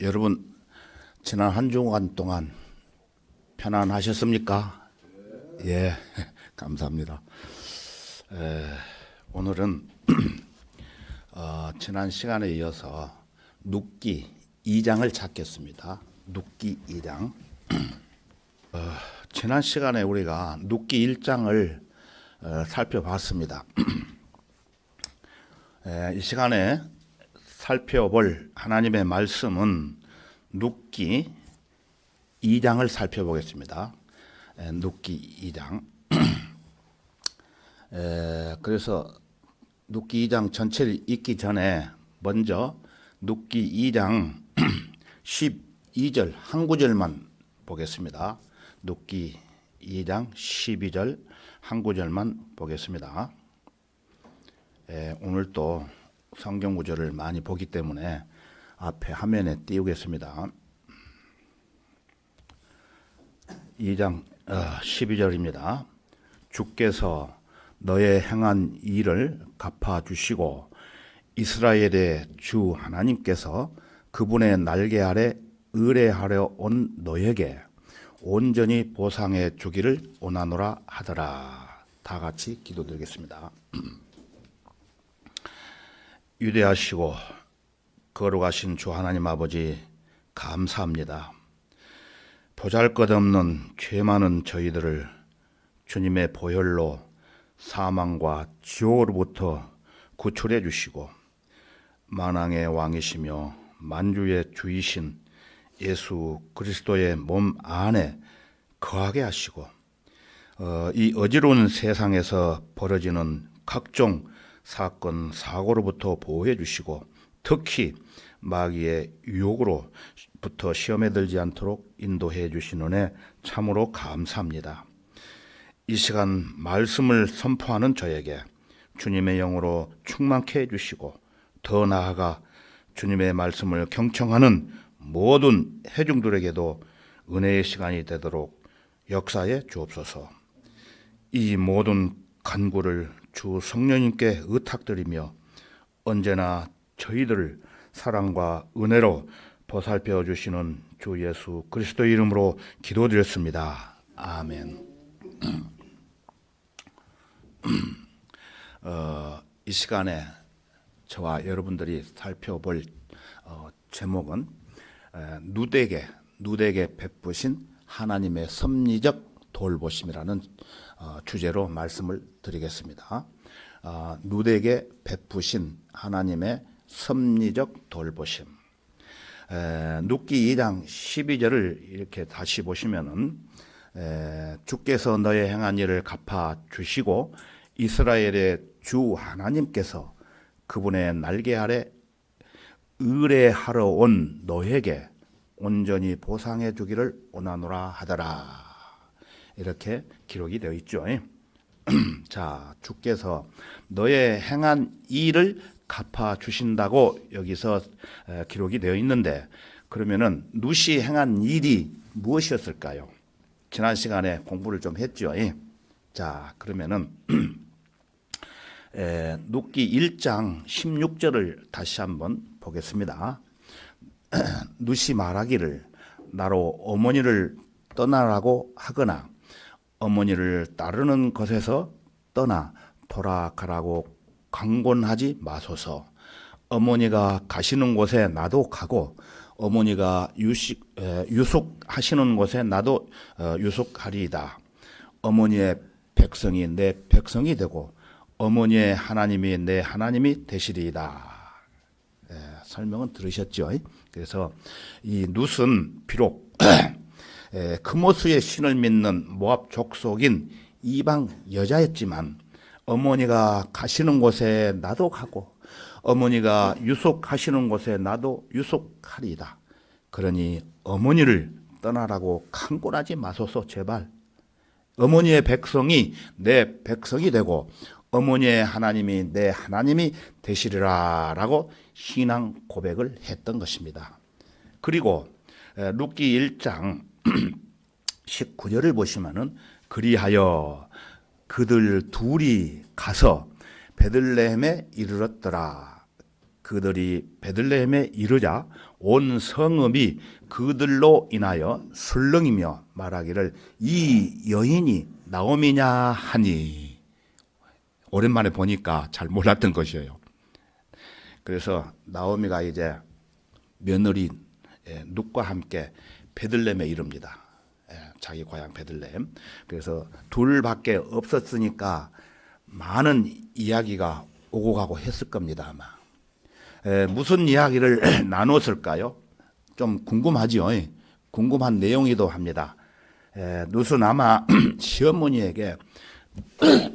여러분, 지난 한 주간 동안 편안하셨습니까? 예, 감사합니다. 오늘은 지난 시간에 이어서 눕기 2장을 찾겠습니다. 눕기 2장. 지난 시간에 우리가 눕기 1장을 살펴봤습니다. 이 시간에 살펴볼 하나님의 말씀은 눕기 2장을 살펴보겠습니다. 눕기 2장. 그래서 눕기 2장 전체를 읽기 전에 먼저 눕기 2장 12절 한 구절만 보겠습니다. 눕기 2장 12절 한 구절만 보겠습니다. 오늘 또 성경 구절을 많이 보기 때문에 앞에 화면에 띄우겠습니다. 2장 12절입니다. 주께서 너의 행한 일을 갚아주시고 이스라엘의 주 하나님께서 그분의 날개 아래 의뢰하려 온 너에게 온전히 보상해 주기를 원하노라 하더라. 다 같이 기도드리겠습니다. 위대하시고 거룩하신 주 하나님 아버지, 감사합니다. 보잘것없는 죄 많은 저희들을 주님의 보혈로 사망과 지옥으로부터 구출해 주시고 만왕의 왕이시며 만주의 주이신 예수 그리스도의 몸 안에 거하게 하시고 이 어지러운 세상에서 벌어지는 각종 사건, 사고로부터 보호해 주시고 특히 마귀의 유혹으로부터 시험에 들지 않도록 인도해 주신 은혜 참으로 감사합니다. 이 시간 말씀을 선포하는 저에게 주님의 영으로 충만케 해주시고 더 나아가 주님의 말씀을 경청하는 모든 회중들에게도 은혜의 시간이 되도록 역사해 주옵소서. 이 모든 간구를 주 성령님께 의탁드리며 언제나 저희들을 사랑과 은혜로 보살펴 주시는 주 예수 그리스도의 이름으로 기도드렸습니다. 아멘. 이 시간에 저와 여러분들이 살펴볼 제목은 누대게 베푸신 하나님의 섭리적 돌보심이라는 주제로 말씀을 드리겠습니다. 누대게 베푸신 하나님의 섭리적 돌보심. 눕기 2장 12절을 이렇게 다시 보시면은 주께서 너의 행한 일을 갚아 주시고 이스라엘의 주 하나님께서 그분의 날개 아래 의뢰하러 온 너에게 온전히 보상해 주기를 원하노라 하더라. 이렇게 기록이 되어 있죠. 자, 주께서 너의 행한 일을 갚아 주신다고 여기서 기록이 되어 있는데, 그러면은 룻이 행한 일이 무엇이었을까요? 지난 시간에 공부를 좀 했죠. 자, 그러면은 룻기 1장 16절을 다시 한번 보겠습니다. 룻이 말하기를 나로 어머니를 떠나라고 하거나 어머니를 따르는 것에서 떠나 돌아가라고 강권하지 마소서. 어머니가 가시는 곳에 나도 가고 어머니가 유숙하시는 곳에 나도 유숙하리이다. 어머니의 백성이 내 백성이 되고 어머니의 하나님이 내 하나님이 되시리이다. 설명은 들으셨죠? 그래서 이 룻은 비록 크모스의 신을 믿는 모압 족속인 이방 여자였지만 어머니가 가시는 곳에 나도 가고 어머니가 유숙하시는 곳에 나도 유숙하리이다. 그러니 어머니를 떠나라고 강권하지 마소서. 제발. 어머니의 백성이 내 백성이 되고 어머니의 하나님이 내 하나님이 되시리라 라고 신앙 고백을 했던 것입니다. 그리고 룻기 1장 19절을 보시면은 그리하여 그들 둘이 가서 베들레헴에 이르렀더라. 그들이 베들레헴에 이르자 온 성읍이 그들로 인하여 술렁이며 말하기를 이 여인이 나오미냐 하니. 오랜만에 보니까 잘 몰랐던 것이에요. 그래서 나오미가 이제 며느리 룻과 함께 베들레헴에 이릅니다. 자기 고향 베들레헴. 그래서 둘밖에 없었으니까 많은 이야기가 오고 가고 했을 겁니다. 아마 무슨 이야기를 나눴을까요? 좀 궁금하지요. 궁금한 내용이기도 합니다. 룻은 아마 시어머니에게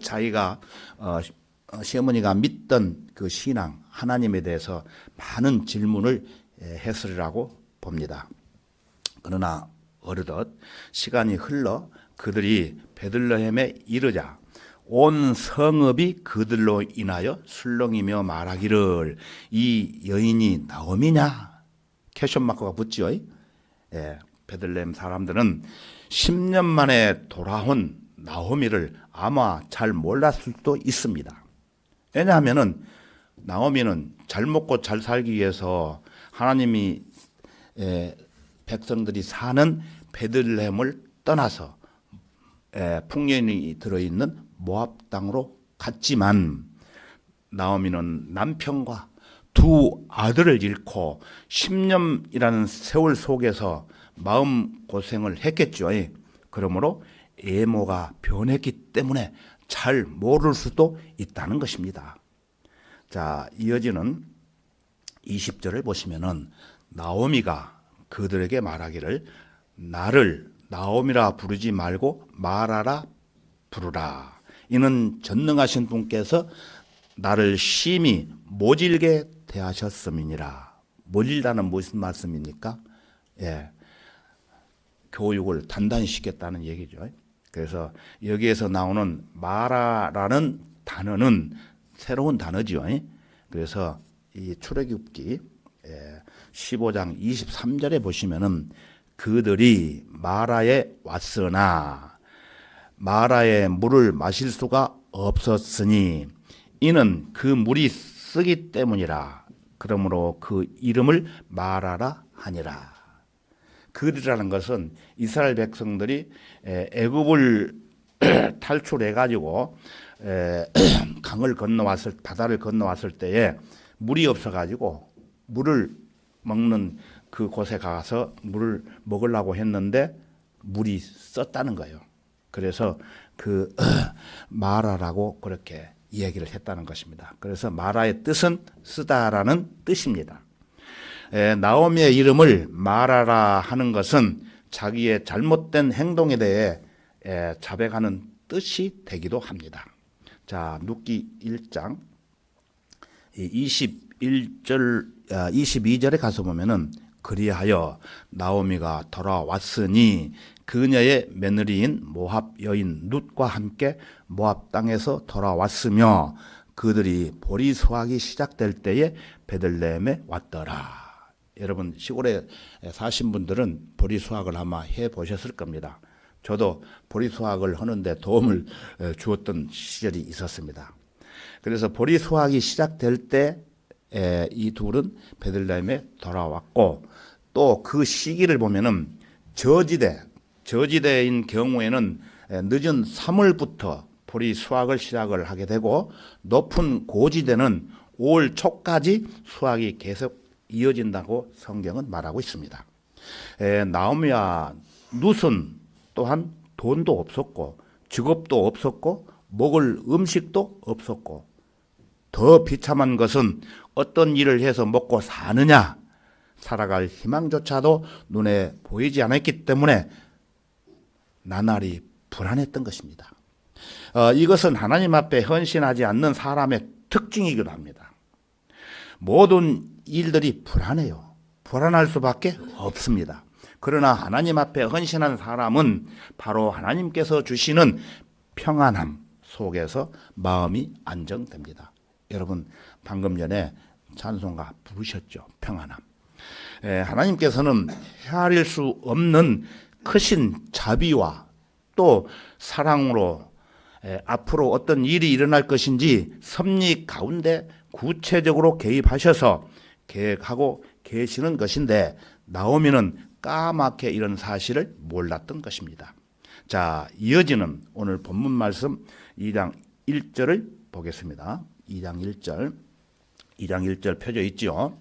자기가 시어머니가 믿던 그 신앙 하나님에 대해서 많은 질문을 했으리라고 봅니다. 그러나 어느덧 시간이 흘러 그들이 베들레헴에 이르자 온 성읍이 그들로 인하여 술렁이며 말하기를 이 여인이 나오미냐? 퀘션 마크가 붙죠. 베들레헴 사람들은 10년 만에 돌아온 나오미를 아마 잘 몰랐을 수도 있습니다. 왜냐하면 나오미는 잘 먹고 잘 살기 위해서 하나님이 백성들이 사는 베들레헴을 떠나서 풍년이 들어있는 모압 땅으로 갔지만 나오미는 남편과 두 아들을 잃고 10년이라는 세월 속에서 마음고생을 했겠죠. 그러므로 외모가 변했기 때문에 잘 모를 수도 있다는 것입니다. 자, 이어지는 20절을 보시면은 나오미가 그들에게 말하기를 나를 나오미라 부르지 말고 마라라 부르라. 이는 전능하신 분께서 나를 심히 모질게 대하셨음이니라. 모질다는 무슨 말씀입니까? 교육을 단단히 시켰다는 얘기죠. 그래서 여기에서 나오는 마라라는 단어는 새로운 단어죠. 그래서 이 출애굽기 15장 23절에 보시면은 그들이 마라에 왔으나 마라의 물을 마실 수가 없었으니 이는 그 물이 쓰기 때문이라. 그러므로 그 이름을 마라라 하니라. 그들이라는 것은 이스라엘 백성들이 애굽을 탈출해 가지고 강을 건너왔을 바다를 건너왔을 때에 물이 없어 가지고 물을 먹는 그 곳에 가서 물을 먹으려고 했는데 물이 썼다는 거예요. 그래서 그 마라라고 그렇게 이야기를 했다는 것입니다. 그래서 마라의 뜻은 쓰다라는 뜻입니다. 나오미의 이름을 마라라 하는 것은 자기의 잘못된 행동에 대해 자백하는 뜻이 되기도 합니다. 자, 룻기 1장 22절에 가서 보면은 그리하여 나오미가 돌아왔으니 그녀의 며느리인 모압 여인 룻과 함께 모압 땅에서 돌아왔으며 그들이 보리 수확이 시작될 때에 베들레헴에 왔더라. 여러분 시골에 사신 분들은 보리 수확을 아마 해 보셨을 겁니다. 저도 보리 수확을 하는데 도움을 주었던 시절이 있었습니다. 그래서 보리 수확이 시작될 때 이 둘은 베들레헴에 돌아왔고 또 그 시기를 보면은 저지대인 경우에는 늦은 3월부터 보리 수확을 시작을 하게 되고 높은 고지대는 5월 초까지 수확이 계속 이어진다고 성경은 말하고 있습니다. 나오미와 룻은 또한 돈도 없었고 직업도 없었고 먹을 음식도 없었고 더 비참한 것은 어떤 일을 해서 먹고 사느냐 살아갈 희망조차도 눈에 보이지 않았기 때문에 나날이 불안했던 것입니다. 이것은 하나님 앞에 헌신하지 않는 사람의 특징이기도 합니다. 모든 일들이 불안해요. 불안할 수밖에 없습니다. 그러나 하나님 앞에 헌신한 사람은 바로 하나님께서 주시는 평안함 속에서 마음이 안정됩니다. 여러분 방금 전에 찬송가 부르셨죠. 평안함. 하나님께서는 헤아릴 수 없는 크신 자비와 또 사랑으로 앞으로 어떤 일이 일어날 것인지 섭리 가운데 구체적으로 개입하셔서 계획하고 계시는 것인데 나오미는 까맣게 이런 사실을 몰랐던 것입니다. 자, 이어지는 오늘 본문 말씀 2장 1절을 보겠습니다. 2장 1절 펴져 있죠.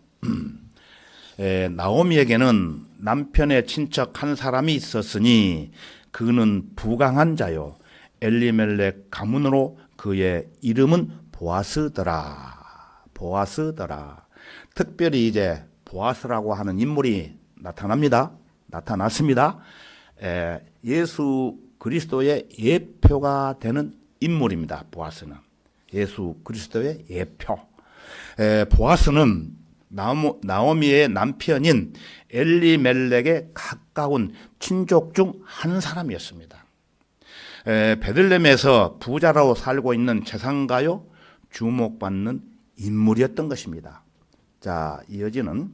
나오미에게는 남편의 친척 한 사람이 있었으니 그는 부강한 자요 엘리멜렉 가문으로 그의 이름은 보아스더라. 특별히 이제 보아스라고 하는 인물이 나타났습니다. 예수 그리스도의 예표가 되는 인물입니다. 보아스는 예수 그리스도의 예표. 보아스는 나오미의 남편인 엘리멜렉의 가까운 친족 중 한 사람이었습니다. 베들레헴에서 부자로 살고 있는 재상가요 주목받는 인물이었던 것입니다. 자, 이어지는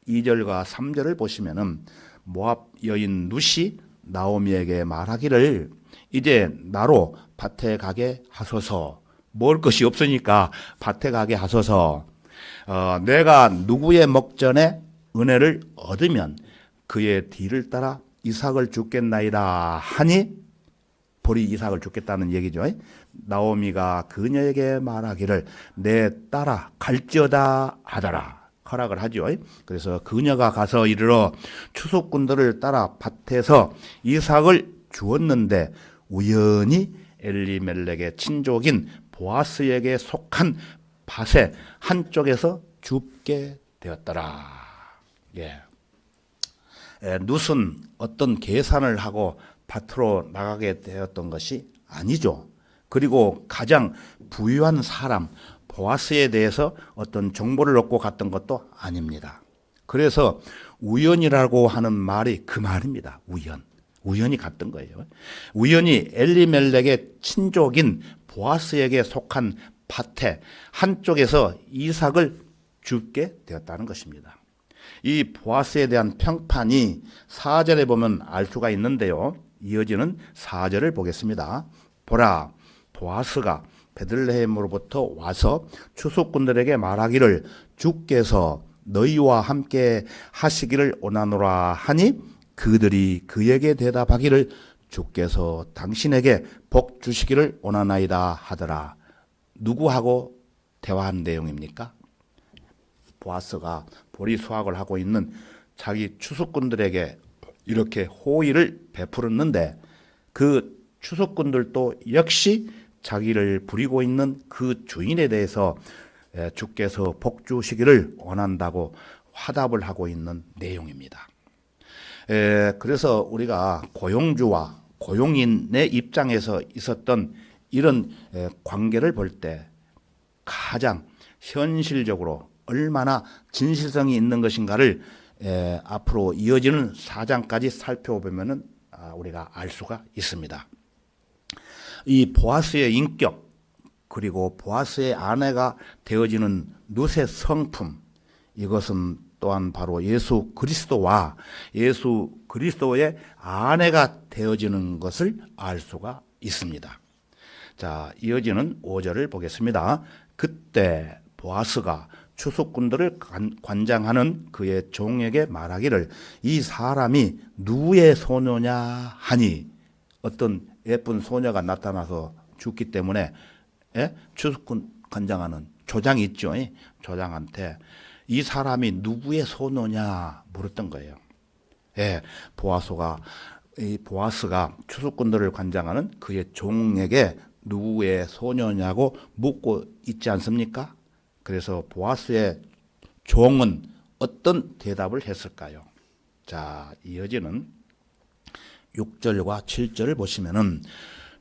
2절과 3절을 보시면은 모압 여인 룻이 나오미에게 말하기를 이제 나로 밭에 가게 하소서. 먹을 것이 없으니까 밭에 가게 하소서. 내가 누구의 먹전에 은혜를 얻으면 그의 뒤를 따라 이삭을 주겠나이다 하니 보리 이삭을 주겠다는 얘기죠. 나오미가 그녀에게 말하기를 내 따라 갈지어다 하더라. 허락을 하죠. 그래서 그녀가 가서 이르러 추수꾼들을 따라 밭에서 이삭을 주었는데 우연히 엘리멜렉의 친족인 보아스에게 속한 밭의 한쪽에서 줍게 되었더라. 룻은 어떤 계산을 하고 밭으로 나가게 되었던 것이 아니죠. 그리고 가장 부유한 사람 보아스에 대해서 어떤 정보를 얻고 갔던 것도 아닙니다. 그래서 우연이라고 하는 말이 그 말입니다. 우연히 갔던 거예요. 우연히 엘리멜렉의 친족인 보아스에게 속한 밭에 한쪽에서 이삭을 줍게 되었다는 것입니다. 이 보아스에 대한 평판이 4절에 보면 알 수가 있는데요. 이어지는 4절을 보겠습니다. 보라, 보아스가 베들레헴으로부터 와서 추수꾼들에게 말하기를 주께서 너희와 함께 하시기를 원하노라 하니 그들이 그에게 대답하기를 주께서 당신에게 복 주시기를 원하나이다 하더라. 누구하고 대화한 내용입니까? 보아스가 보리 수확을 하고 있는 자기 추수꾼들에게 이렇게 호의를 베풀었는데 그 추수꾼들도 역시 자기를 부리고 있는 그 주인에 대해서 주께서 복 주시기를 원한다고 화답을 하고 있는 내용입니다. 그래서 우리가 고용주와 고용인의 입장에서 있었던 이런 관계를 볼 때 가장 현실적으로 얼마나 진실성이 있는 것인가를 앞으로 이어지는 4장까지 살펴보면 우리가 알 수가 있습니다. 이 보아스의 인격 그리고 보아스의 아내가 되어지는 룻의 성품, 이것은 또한 바로 예수 그리스도와 예수 그리스도의 아내가 되어지는 것을 알 수가 있습니다. 자, 이어지는 5절을 보겠습니다. 그때 보아스가 추수꾼들을 관장하는 그의 종에게 말하기를 이 사람이 누구의 소녀냐 하니, 어떤 예쁜 소녀가 나타나서 죽기 때문에 추수꾼 관장하는 조장이 있죠. 조장한테 이 사람이 누구의 소녀냐 물었던 거예요. 보아스가 추수꾼들을 관장하는 그의 종에게 누구의 소녀냐고 묻고 있지 않습니까? 그래서 보아스의 종은 어떤 대답을 했을까요? 자, 이어지는 6절과 7절을 보시면은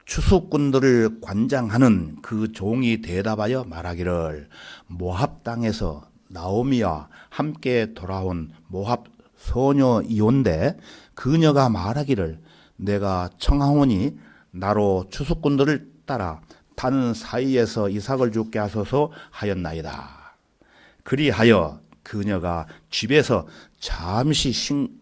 추수꾼들을 관장하는 그 종이 대답하여 말하기를 모압 땅에서 나오미와 함께 돌아온 모압 소녀이온데 그녀가 말하기를 내가 청하오니 나로 추수꾼들을 따라 단 사이에서 이삭을 죽게 하소서 하였나이다. 그리하여 그녀가 집에서 잠시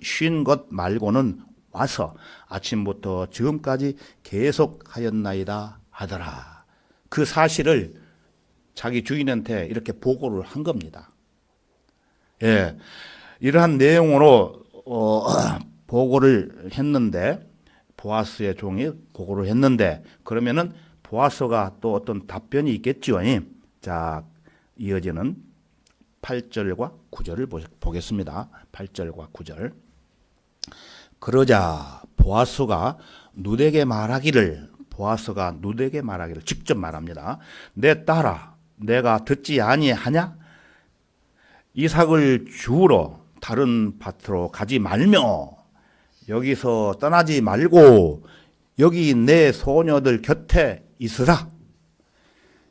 쉰 것 말고는 와서 아침부터 지금까지 계속 하였나이다 하더라. 그 사실을 자기 주인한테 이렇게 보고를 한 겁니다. 예, 이러한 내용으로 보고를 했는데, 보아스의 종이 보고를 했는데, 그러면은 보아스가 또 어떤 답변이 있겠죠. 자, 이어지는 8절과 9절을 보겠습니다. 8절과 9절. 그러자 보아스가 룻에게 말하기를, 직접 말합니다. 내 딸아, 내가 듣지 아니하냐? 이삭을 주우러 다른 밭으로 가지 말며 여기서 떠나지 말고 여기 내 소녀들 곁에 있으라.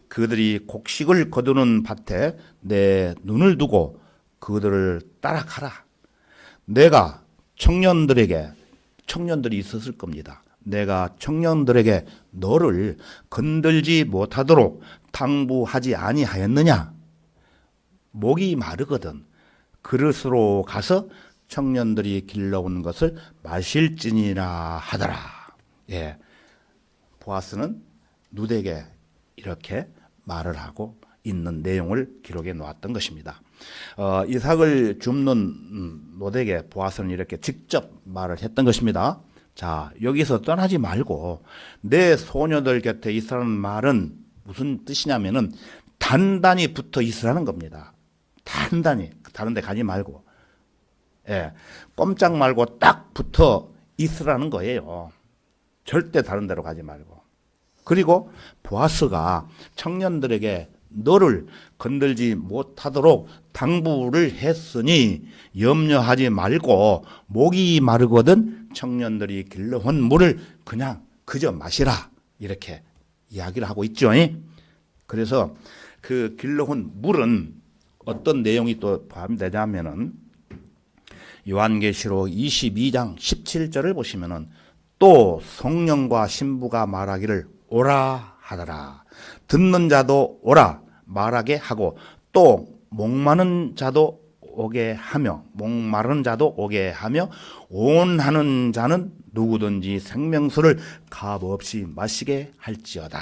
그들이 곡식을 거두는 밭에 내 눈을 두고 그들을 따라가라. 내가 청년들이 있었을 겁니다. 내가 청년들에게 너를 건들지 못하도록 당부하지 아니하였느냐? 목이 마르거든 그릇으로 가서 청년들이 길러온 것을 마실지니라 하더라. 예, 보아스는 룻에게 이렇게 말을 하고 있는 내용을 기록해 놓았던 것입니다. 이삭을 줍는 룻에게 보아스는 이렇게 직접 말을 했던 것입니다. 자, 여기서 떠나지 말고 내 소녀들 곁에 있으라는 말은 무슨 뜻이냐면은 단단히 붙어 있으라는 겁니다. 단단히, 다른 데 가지 말고, 예, 꼼짝 말고 딱 붙어 있으라는 거예요. 절대 다른 데로 가지 말고. 그리고 보아스가 청년들에게 너를 건들지 못하도록 당부를 했으니 염려하지 말고 목이 마르거든 청년들이 길러온 물을 그저 마시라. 이렇게 이야기를 하고 있죠. 그래서 그 길러온 물은 어떤 내용이 또 포함되냐면은 요한계시록 22장 17절을 보시면은 또 성령과 신부가 말하기를 오라 하더라. 듣는 자도 오라 말하게 하고 또 목마른 자도 오게 하며 온하는 자는 누구든지 생명수를 값없이 마시게 할지어다.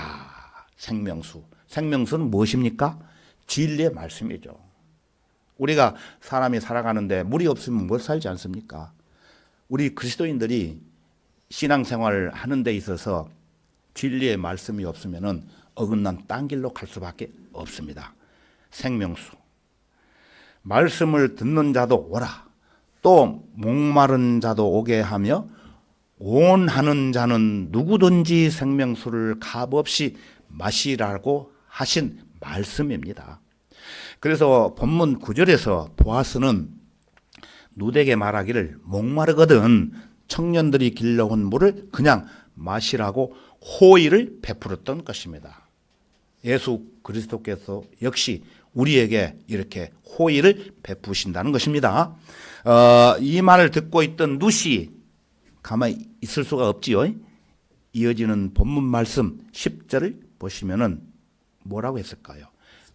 생명수는 무엇입니까? 진리의 말씀이죠. 우리가 사람이 살아가는데 물이 없으면 못 살지 않습니까? 우리 그리스도인들이 신앙생활을 하는 데 있어서 진리의 말씀이 없으면 어긋난 딴 길로 갈 수밖에 없습니다. 생명수. 말씀을 듣는 자도 오라. 또 목마른 자도 오게 하며 온하는 자는 누구든지 생명수를 값없이 마시라고 하신 말씀입니다. 그래서 본문 9절에서 보아스는 룻에게 말하기를 목마르거든 청년들이 길러온 물을 그냥 마시라고 호의를 베풀었던 것입니다. 예수 그리스도께서 역시 우리에게 이렇게 호의를 베푸신다는 것입니다. 이 말을 듣고 있던 룻이 가만히 있을 수가 없지요. 이어지는 본문 말씀 10절을 보시면은 뭐라고 했을까요?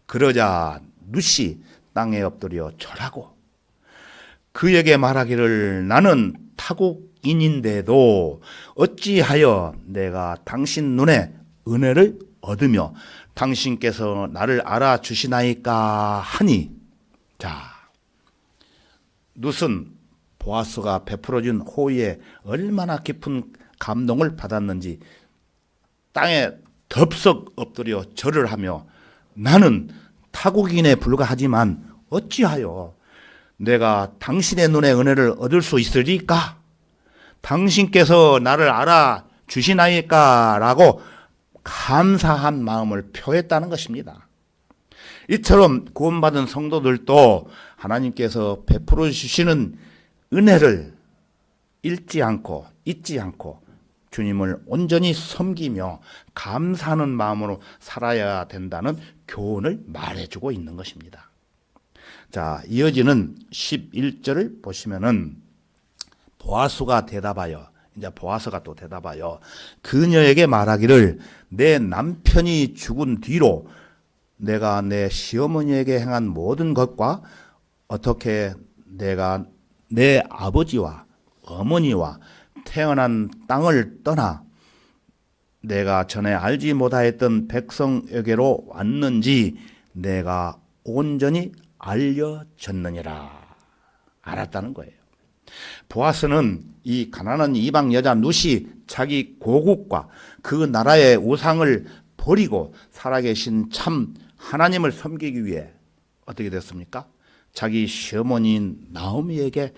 그러자 룻이 땅에 엎드려 절하고 그에게 말하기를 나는 타국인인데도 어찌하여 내가 당신 눈에 은혜를 얻으며 당신께서 나를 알아주시나이까 하니. 자, 룻은 보아스가 베풀어준 호의에 얼마나 깊은 감동을 받았는지 땅에 덥석 엎드려 절을 하며 나는 타국인에 불과하지만 어찌하여 내가 당신의 눈에 은혜를 얻을 수 있으리까? 당신께서 나를 알아주시나이까? 라고 감사한 마음을 표했다는 것입니다. 이처럼 구원받은 성도들도 하나님께서 베풀어 주시는 은혜를 잊지 않고 주님을 온전히 섬기며 감사하는 마음으로 살아야 된다는 교훈을 말해주고 있는 것입니다. 자, 이어지는 11절을 보시면은 보아스가 또 대답하여 그녀에게 말하기를 내 남편이 죽은 뒤로 내가 내 시어머니에게 행한 모든 것과 어떻게 내가 내 아버지와 어머니와 태어난 땅을 떠나 내가 전에 알지 못하였던 백성에게로 왔는지 내가 온전히 알려졌느니라. 알았다는 거예요. 보아스는 이 가난한 이방 여자 룻이 자기 고국과 그 나라의 우상을 버리고 살아계신 참 하나님을 섬기기 위해 어떻게 됐습니까? 자기 시어머니인 나오미에게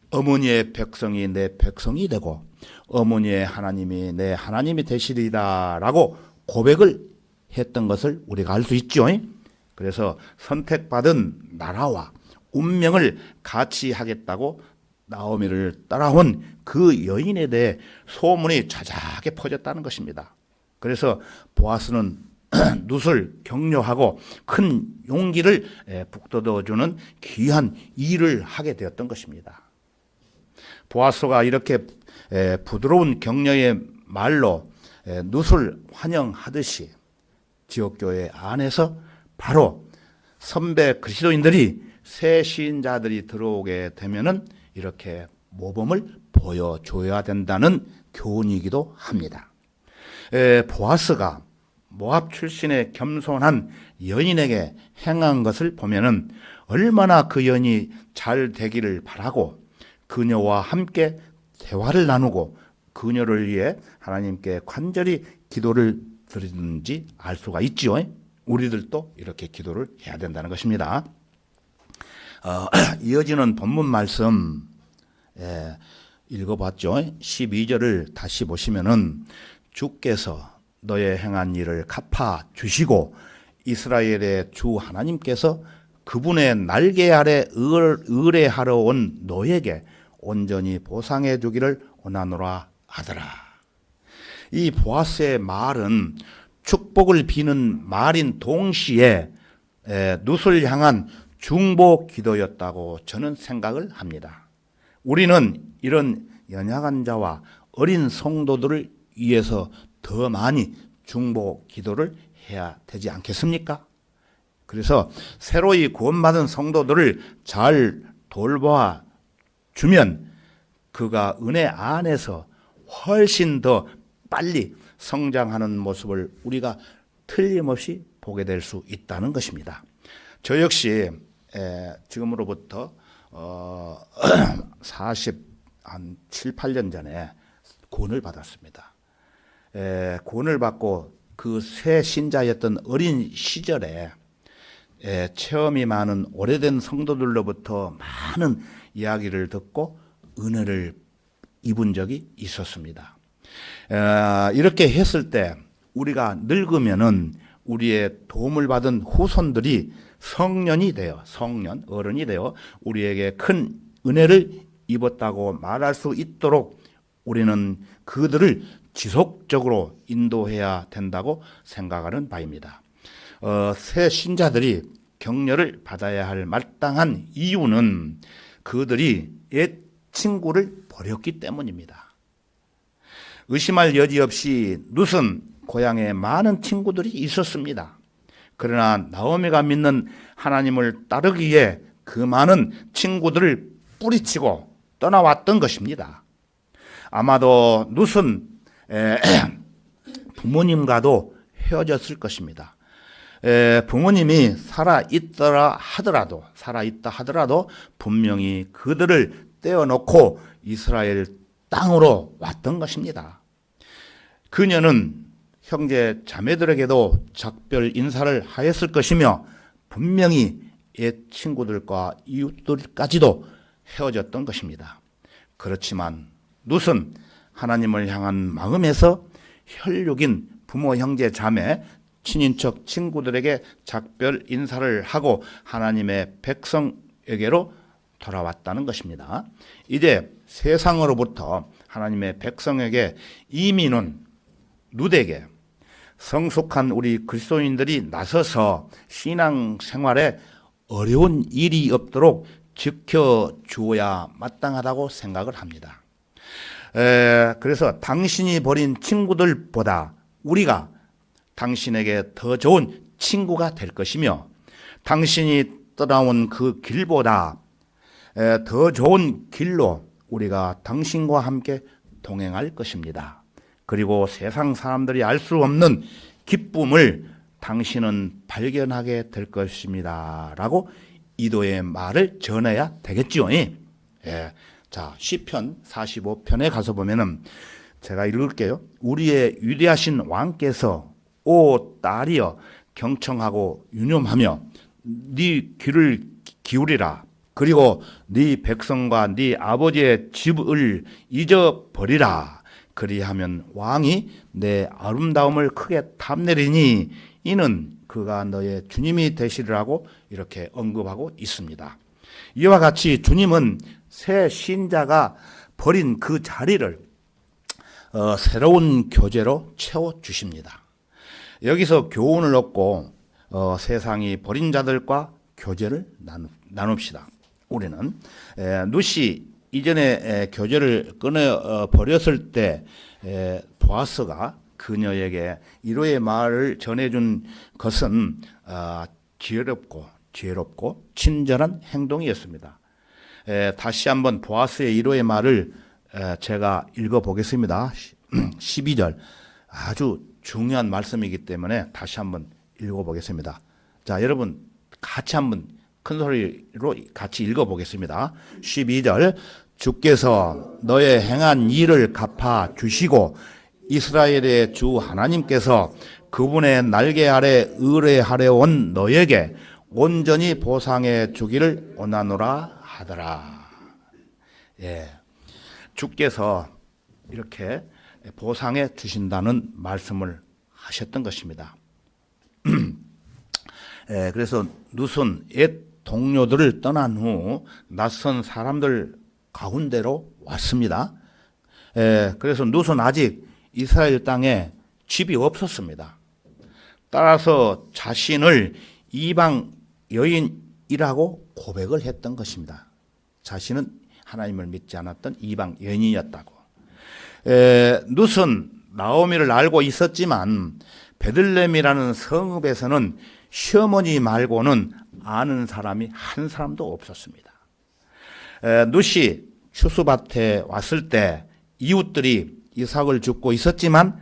어머니의 백성이 내 백성이 되고 어머니의 하나님이 내 하나님이 되시리다 라고 고백을 했던 것을 우리가 알 수 있죠. 그래서 선택받은 나라와 운명을 같이 하겠다고 나오미를 따라온 그 여인에 대해 소문이 자자하게 퍼졌다는 것입니다. 그래서 보아스는 룻을 격려하고 큰 용기를 북돋워주는 귀한 일을 하게 되었던 것입니다. 보아스가 이렇게 부드러운 격려의 말로 룻을 환영하듯이 지역교회 안에서 바로 선배 그리스도인들이 새 시인자들이 들어오게 되면은 이렇게 모범을 보여줘야 된다는 교훈이기도 합니다. 보아스가 모압 출신의 겸손한 여인에게 행한 것을 보면은 얼마나 그 여인이 잘 되기를 바라고 그녀와 함께 대화를 나누고 그녀를 위해 하나님께 간절히 기도를 드리는지 알 수가 있지요. 우리들도 이렇게 기도를 해야 된다는 것입니다. 이어지는 본문 말씀 읽어봤죠. 12절을 다시 보시면은 주께서 너의 행한 일을 갚아 주시고 이스라엘의 주 하나님께서 그분의 날개 아래 의뢰하러 온 너에게 온전히 보상해 주기를 원하노라 하더라. 이 보아스의 말은 축복을 비는 말인 동시에 룻을 향한 중보 기도였다고 저는 생각을 합니다. 우리는 이런 연약한 자와 어린 성도들을 위해서 더 많이 중보 기도를 해야 되지 않겠습니까? 그래서 새로이 구원받은 성도들을 잘 돌봐 주면 그가 은혜 안에서 훨씬 더 빨리 성장하는 모습을 우리가 틀림없이 보게 될 수 있다는 것입니다. 저 역시 지금으로부터 7, 8년 전에 구원을 받았습니다. 구원을 받고 그 새 신자였던 어린 시절에 체험이 많은 오래된 성도들로부터 많은 이야기를 듣고 은혜를 입은 적이 있었습니다. 이렇게 했을 때 우리가 늙으면은 우리의 도움을 받은 후손들이 성년이 되어 어른이 되어 우리에게 큰 은혜를 입었다고 말할 수 있도록 우리는 그들을 지속적으로 인도해야 된다고 생각하는 바입니다. 새 신자들이 격려를 받아야 할 마땅한 이유는 그들이 옛 친구를 버렸기 때문입니다. 의심할 여지 없이 룻은 고향에 많은 친구들이 있었습니다. 그러나 나오미가 믿는 하나님을 따르기에 그 많은 친구들을 뿌리치고 떠나왔던 것입니다. 아마도 룻은 부모님과도 헤어졌을 것입니다. 부모님이 살아있다 하더라도 분명히 그들을 떼어놓고 이스라엘 땅으로 왔던 것입니다. 그녀는 형제 자매들에게도 작별 인사를 하였을 것이며 분명히 옛 친구들과 이웃들까지도 헤어졌던 것입니다. 그렇지만 룻은 하나님을 향한 마음에서 혈육인 부모, 형제, 자매, 친인척, 친구들에게 작별 인사를 하고 하나님의 백성에게로 돌아왔다는 것입니다. 이제 세상으로부터 하나님의 백성에게 이민은 룻에게 성숙한 우리 그리스도인들이 나서서 신앙 생활에 어려운 일이 없도록 지켜주어야 마땅하다고 생각을 합니다. 그래서 당신이 버린 친구들보다 우리가 당신에게 더 좋은 친구가 될 것이며 당신이 떠나온 그 길보다 더 좋은 길로 우리가 당신과 함께 동행할 것입니다. 그리고 세상 사람들이 알 수 없는 기쁨을 당신은 발견하게 될 것입니다. 라고 이도의 말을 전해야 되겠지요. 예. 자, 시편 45편에 가서 보면은 제가 읽을게요. 우리의 위대하신 왕께서 오 딸이여 경청하고 유념하며 네 귀를 기울이라. 그리고 네 백성과 네 아버지의 집을 잊어버리라. 그리하면 왕이 내 아름다움을 크게 탐내리니 이는 그가 너의 주님이 되시리라고 이렇게 언급하고 있습니다. 이와 같이 주님은 새 신자가 버린 그 자리를 새로운 교제로 채워주십니다. 여기서 교훈을 얻고 세상이 버린 자들과 교제를 나눕시다. 우리는 룻이 이전에 교제를 끊어 버렸을 때 보아스가 그녀에게 위로의 말을 전해준 것은 지혜롭고 친절한 행동이었습니다. 다시 한번 보아스의 위로의 말을 제가 읽어보겠습니다. 12절 아주 중요한 말씀이기 때문에 다시 한번 읽어보겠습니다. 자, 여러분 같이 한번 큰 소리로 같이 읽어보겠습니다. 12절 주께서 너의 행한 일을 갚아 주시고 이스라엘의 주 하나님께서 그분의 날개 아래 의뢰하려 온 너에게 온전히 보상해 주기를 원하노라 하더라. 예, 주께서 이렇게 보상해 주신다는 말씀을 하셨던 것입니다. 그래서 룻은 옛 동료들을 떠난 후 낯선 사람들 가운데로 왔습니다. 그래서 룻은 아직 이스라엘 땅에 집이 없었습니다. 따라서 자신을 이방 여인이라고 고백을 했던 것입니다. 자신은 하나님을 믿지 않았던 이방 여인이었다고. 룻은 나오미를 알고 있었지만 베들레헴이라는 성읍에서는 시어머니 말고는 아는 사람이 한 사람도 없었습니다. 룻이 추수밭에 왔을 때 이웃들이 이삭을 줍고 있었지만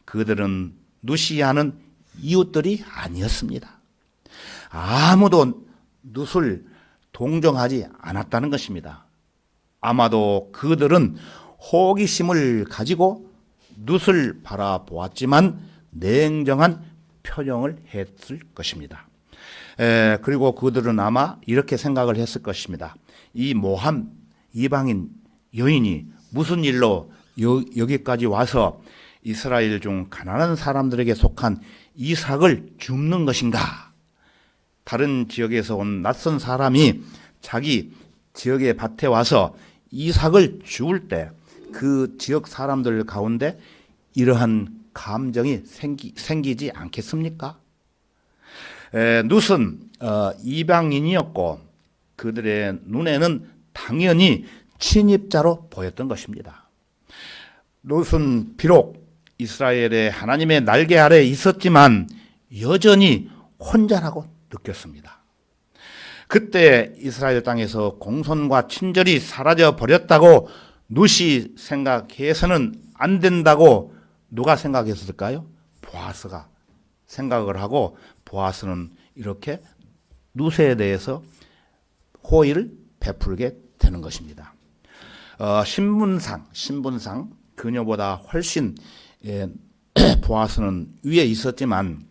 그들은 룻이 아는 이웃들이 아니었습니다. 아무도 룻을 동정하지 않았다는 것입니다. 아마도 그들은 호기심을 가지고 룻을 바라보았지만 냉정한 표정을 했을 것입니다. 그리고 그들은 아마 이렇게 생각을 했을 것입니다. 이 모함 이방인 여인이 무슨 일로 여기까지 와서 이스라엘 중 가난한 사람들에게 속한 이삭을 줍는 것인가? 다른 지역에서 온 낯선 사람이 자기 지역의 밭에 와서 이삭을 주울 때 그 지역 사람들 가운데 이러한 감정이 생기지 않겠습니까? 룻은 이방인이었고 그들의 눈에는 당연히 침입자로 보였던 것입니다. 룻은 비록 이스라엘의 하나님의 날개 아래에 있었지만 여전히 혼자라고 느꼈습니다. 그때 이스라엘 땅에서 공손과 친절이 사라져 버렸다고 룻이 생각해서는 안 된다고 누가 생각했을까요? 보아스가 생각을 하고 보아스는 이렇게 룻에 대해서 호의를 베풀게 되는 것입니다. 신분상 그녀보다 훨씬 보아스는 위에 있었지만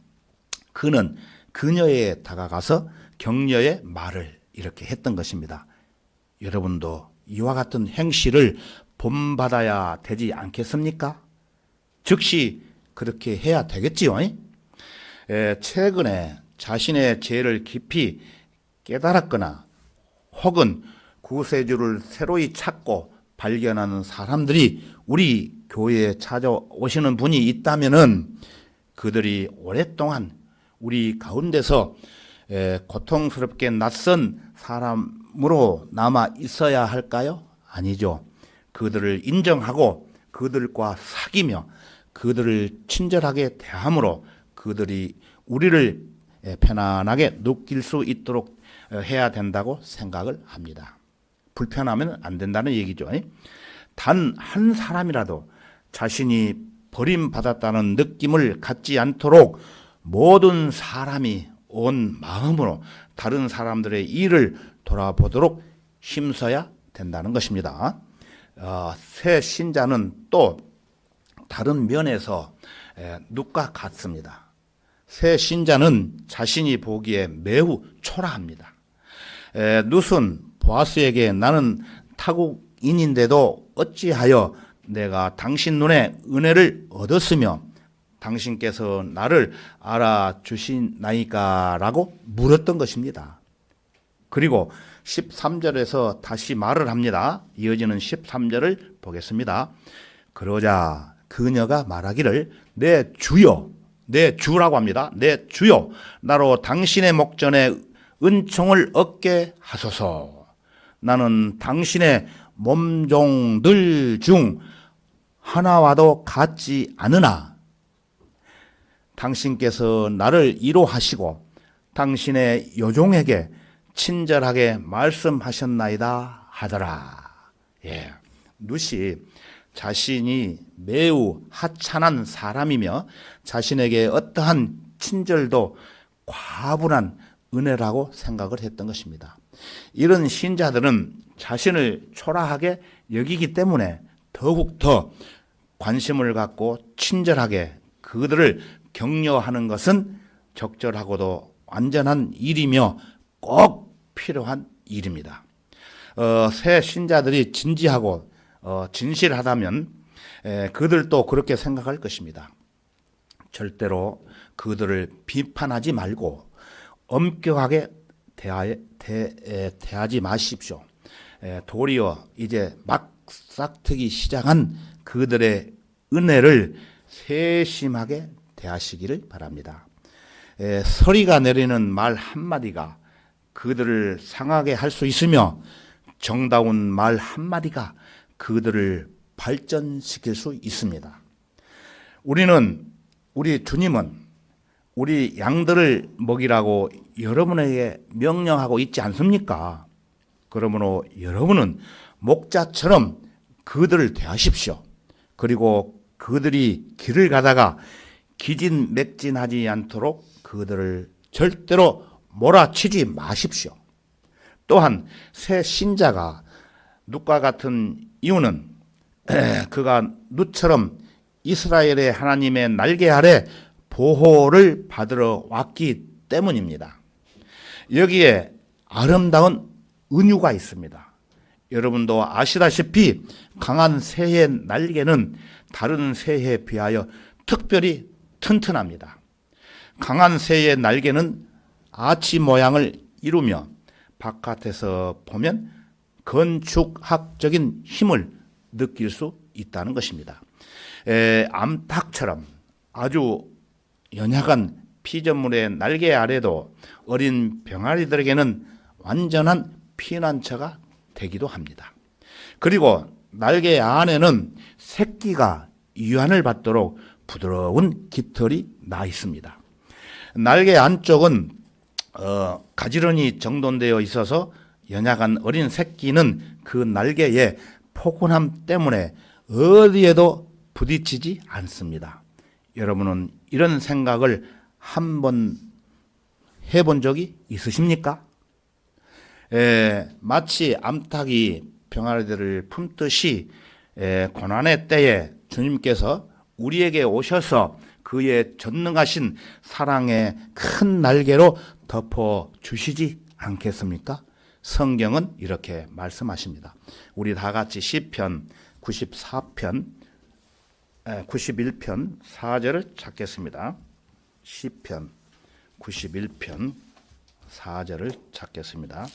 그는 그녀에 다가가서 격려의 말을 이렇게 했던 것입니다. 여러분도 이와 같은 행실을 본받아야 되지 않겠습니까? 즉시 그렇게 해야 되겠지요. 최근에 자신의 죄를 깊이 깨달았거나 혹은 구세주를 새로이 찾고 발견하는 사람들이 우리 교회에 찾아오시는 분이 있다면은 그들이 오랫동안 우리 가운데서 고통스럽게 낯선 사람으로 남아 있어야 할까요? 아니죠. 그들을 인정하고 그들과 사귀며 그들을 친절하게 대함으로 그들이 우리를 편안하게 느낄 수 있도록 해야 된다고 생각을 합니다. 불편하면 안 된다는 얘기죠. 단 한 사람이라도 자신이 버림받았다는 느낌을 갖지 않도록 모든 사람이 온 마음으로 다른 사람들의 일을 돌아보도록 힘써야 된다는 것입니다. 새 신자는 또 다른 면에서 룻과 같습니다. 새 신자는 자신이 보기에 매우 초라합니다. 룻은 보아스에게 나는 타국인인데도 어찌하여 내가 당신 눈에 은혜를 얻었으며 당신께서 나를 알아주시나이까 라고 물었던 것입니다. 그리고 13절에서 다시 말을 합니다. 이어지는 13절을 보겠습니다. 그러자 그녀가 말하기를 내 주여, 내 주라고 합니다. 내 주여, 나로 당신의 목전에 은총을 얻게 하소서. 나는 당신의 몸종들 중 하나와도 같지 않으나 당신께서 나를 이로하시고 당신의 요종에게 친절하게 말씀하셨나이다 하더라. 룻이 자신이 매우 하찮은 사람이며 자신에게 어떠한 친절도 과분한 은혜라고 생각을 했던 것입니다. 이런 신자들은 자신을 초라하게 여기기 때문에 더욱 더 관심을 갖고 친절하게 그들을 격려하는 것은 적절하고도 완전한 일이며 꼭 필요한 일입니다. 새 신자들이 진지하고 진실하다면 그들도 그렇게 생각할 것입니다. 절대로 그들을 비판하지 말고 엄격하게 대하지 마십시오. 도리어 이제 막 싹트기 시작한 그들의 은혜를 세심하게 대하시기를 바랍니다. 서리가 내리는 말 한마디가 그들을 상하게 할 수 있으며 정다운 말 한마디가 그들을 발전시킬 수 있습니다. 우리 주님은 우리 양들을 먹이라고 여러분에게 명령하고 있지 않습니까? 그러므로 여러분은 목자처럼 그들을 대하십시오. 그리고 그들이 길을 가다가 기진맥진하지 않도록 그들을 절대로 몰아치지 마십시오. 또한 새 신자가 룻과 같은 이유는 그가 룻처럼 이스라엘의 하나님의 날개 아래 보호를 받으러 왔기 때문입니다. 여기에 아름다운 은유가 있습니다. 여러분도 아시다시피 강한 새의 날개는 다른 새에 비하여 특별히 튼튼합니다. 강한 새의 날개는 아치 모양을 이루며 바깥에서 보면 건축학적인 힘을 느낄 수 있다는 것입니다. 암탉처럼 아주 연약한 피조물의 날개 아래도 어린 병아리들에게는 완전한 피난처가 되기도 합니다. 그리고 날개 안에는 새끼가 유한을 받도록 부드러운 깃털이 나 있습니다. 날개 안쪽은 가지런히 정돈되어 있어서 연약한 어린 새끼는 그 날개의 포근함 때문에 어디에도 부딪히지 않습니다. 여러분은 이런 생각을 한번 해본 적이 있으십니까? 마치 암탉이 병아리들을 품듯이 고난의 때에 주님께서 우리에게 오셔서 그의 전능하신 사랑의 큰 날개로 덮어 주시지 않겠습니까? 성경은 이렇게 말씀하십니다. 우리 다 같이 시편 91편 4절을 찾겠습니다. 시편 91편 4절을 찾겠습니다.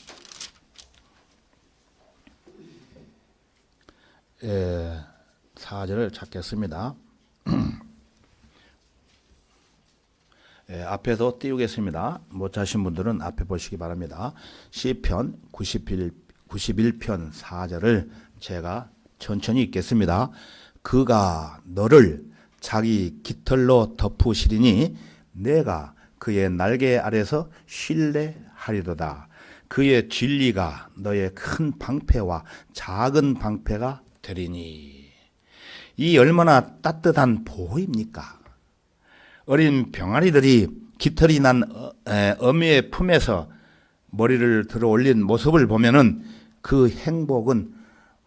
4절을 찾겠습니다. 앞에서 띄우겠습니다. 못 찾으신 분들은 앞에 보시기 바랍니다. 시편 91편 4절을 제가 천천히 읽겠습니다. 그가 너를 자기 깃털로 덮으시리니 내가 그의 날개 아래서 신뢰하리로다. 그의 진리가 너의 큰 방패와 작은 방패가 되리니. 이 얼마나 따뜻한 보호입니까? 어린 병아리들이 깃털이 난 어미의 품에서 머리를 들어 올린 모습을 보면은 그 행복은